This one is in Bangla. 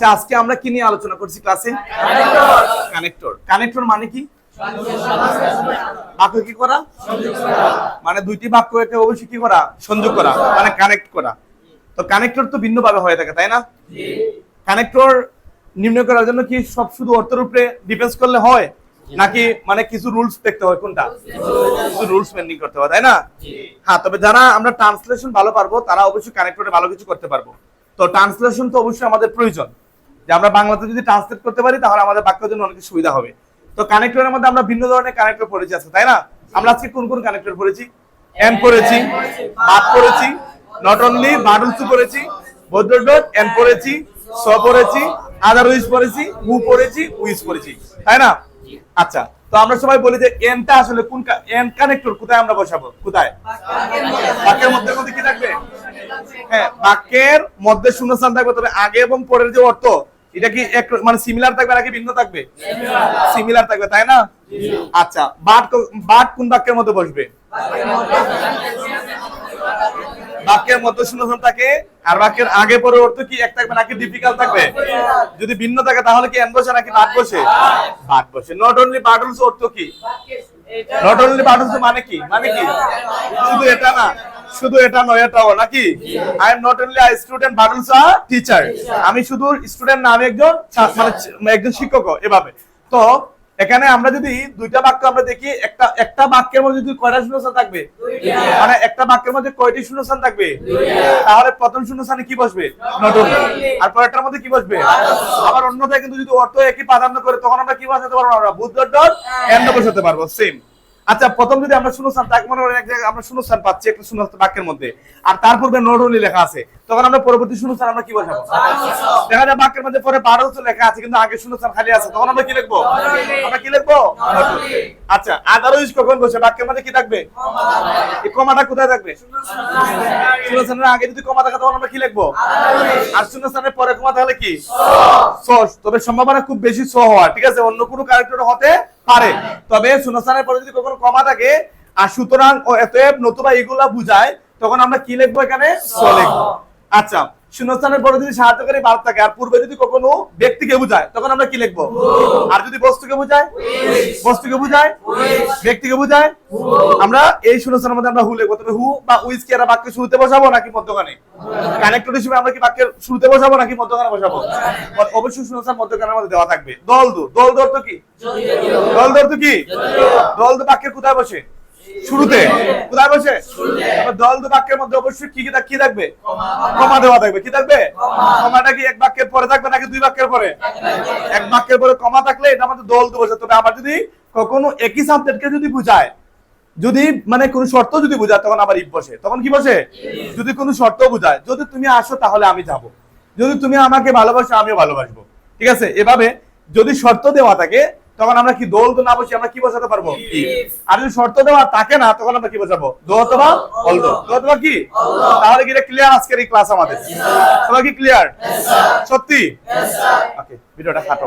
আজকে আমরা কি নিয়ে আলোচনা করছি ক্লাসে? কানেক্টর। কানেক্টর মানে কি? বাক্য কি করা, মানে দুইটি বাক্যকে অবশ্যই কি করা, সংযোগ করা, মানে কানেক্ট করা। তো কানেক্টর তো ভিন্ন ভাবে হয়ে থাকে, তাই না? কানেক্টর নির্ণয় করার জন্য কি সব শুধু অর্থের উপরে ডিপেন্ড করলে হয়, নাকি মানে কিছু রুলস দেখতে হয়? কোনটা? কিছু রুলস মেইনটেইন করতে হয়, তাই না? হ্যাঁ, তবে যারা আমরা ট্রান্সলেশন ভালো পারবো তারা অবশ্যই কানেক্টরে ভালো কিছু করতে পারবো। তো ট্রান্সলেশন তো অবশ্যই আমাদের প্রয়োজন, যে আমরা বাংলাতে যদি ট্রান্সলেট করতে পারি তাহলে আমাদের বাক্যের জন্য অনেক সুবিধা হবে। তো কানেক্টরের মধ্যে আমরা ভিন্ন ধরনের কানেক্টর পড়েছি আছে, তাই না? আমরা আজকে কোন কোন কানেক্টর পড়েছি? এন্ড পড়েছি, বাট পড়েছি, নট অনলি, বাট অলসো পড়েছি, বোথ ডট, এন্ড পড়েছি, সো পড়েছি, আদারওয়াইজ পড়েছি, হু পড়েছি, উইজ পড়েছি, তাই না? আচ্ছা, তো আমরা সবাই বলি যে এন্ডটা আসলে কোন এন্ড কানেক্টর কোথায় আমরা বসাবো? কোথায়? বাক্যের মধ্যে মধ্যে কি থাকবে? হ্যাঁ, বাক্যের মধ্যে শূন্যস্থান থাকবে, তবে আগে এবং পরের যে অর্থ এটা কি এক মানে সিমিলার থাকবে নাকি ভিন্ন থাকবে? সিমিলার থাকবে, তাই না? আচ্ছা, বাট কোন বাক্যের মধ্যে বসবে? বাক্যের মধ্যে শূন্যস্থান থাকে, আর বাক্যের আগে পরে অর্থ কি এক থাকবে নাকি ডিফিকাল্ট থাকবে? যদি ভিন্ন থাকে তাহলে কি এন্ড বসে নাকি বাট বসে? বাট বসে। নট অনলি বাট অলসো অর্থ কি? নট অনলি বাট অলসো মানে কি? মানে কি শুধু এটা না, শুধু এটা নয়, এটাও নাকি? I am not only a student but also a teacher. আমি শুধু স্টুডেন্ট না, আমি একজন মানে একজন শিক্ষক, এভাবে। তো এখানে আমরা যদি দুইটা বাক্য আমরা দেখি, একটা বাক্যের মধ্যে যদি কয়টা শূন্যস্থান থাকবে, মানে একটা বাক্যের মধ্যে কয়টি শূন্যস্থান থাকবে, তাহলে প্রথম শূন্যস্থানে কি বসবে? Not only. আর পরেরটার মধ্যে কি বসবে? আবার অন্যথায় কিন্তু যদি অর্থ একই প্রাধান্য করে তখন আমরা কি বসাতে পারবো? আমরা বুথ ডট এন্ড বসাতে পারবো, সেম। আচ্ছা, প্রথম যদি আমরা শূন্যস্থান তাক মনে করি, এক জায়গায় আমরা শূন্যস্থান পাচ্ছি একটা শূন্যস্থান বাক্যের মধ্যে, আর তার পূর্বে নট অনলি লেখা আছে, তখন আমরা পরবর্তী শূন্যস্থান আমরা কি বসাবো? দেখা যায় বাক্যের মধ্যে পরে বাট অলসো লেখা আছে কিন্তু আগে শূন্যস্থান খালি আছে, তখন আমরা কি লিখবো? আমরা কি লিখবো? আচ্ছা, আদারওয়াইজ কখন বসে? বাক্যের মধ্যে কি থাকবে? এই কমাটা কোথায় থাকবে? শূন্যস্থানের আগে যদি কমা থাকে তখন আমরা কি লিখবো? আর শূন্যস্থানের পরে কমা তাহলে কি? স। তবে সম্ভাবনা খুব বেশি স হওয়া, ঠিক আছে? অন্য কোনো ক্যারেক্টার হতে পারে, তবে শূন্যস্থানের পরে যদি কখনো কমা থাকে আর সুতরাং ও এতএব নতুবা এগুলা বুঝায়, তখন আমরা কি লিখবো? এখানে স লিখবো। আচ্ছা, শূন্যস্থানের পরে যদি সাহায্যকারী ভার্ব থাকে আর পূর্বে যদি কখনো ব্যক্তিকে বুঝায় তখন আমরা কি লিখবো? আর যদি বস্তুকে বুঝায়, বস্তুকে বুঝায়, ব্যক্তিকে বুঝায়, আমরা এই শূন্যস্থানের মধ্যে আমরা হু লিখবো। তবে হু বা উইজ কি আমরা বাক্যের শুরুতে বসাবো নাকি মধ্যখানে? কানেক্টর হিসেবে আমরা কি বাক্যের শুরুতে বসাবো নাকি মধ্যখানে বসাবো? অবশ্যই শূন্যস্থান মধ্যখানের মধ্যে দেওয়া থাকবে। দলদু, দলদু অর্থ কি? দলদু অর্থ কি? দলদু বাক্যের কোথায় বসে? শুরুতে। কোথায় বসে? দলদু বাক্যের মধ্যে অবশ্যই কি থাকবে? কমা দেওয়া থাকবে। কি থাকবে? কমাটা কি এক বাক্যের পরে থাকবে নাকি দুই বাক্যের পরে? এক বাক্যের পরে কমা থাকলে এটা আমাদের দলদু বসে। তবে আবার যদি কখনো একই সাবজেক্টকে যদি বুঝায়, যদি মানে কোন শর্ত যদি বুঝায় তখন আবার ইফ বসে। তখন কি বসে? যদি কোন শর্ত বুঝায়, যদি তুমি আসো তাহলে আমি যাব, যদি তুমি আমাকে ভালোবাসো আমিও ভালোবাসবো, ঠিক আছে? এভাবে যদি শর্ত দেওয়া থাকে তখন আমরা কি দোল তো না বসে আমরা কি বসাতে পারবো? ইফ। আর যদি শর্ত দেওয়া থাকে না তখন আমরা কি বসাবো? দো অথবা অল দো। দো অথবা কি? তাহলে কি এটা ক্লিয়ার আজকের এই ক্লাস আমাদের? সবাই কি ক্লিয়ার? সত্যি? ওকে, ভিডিওটা কাটো।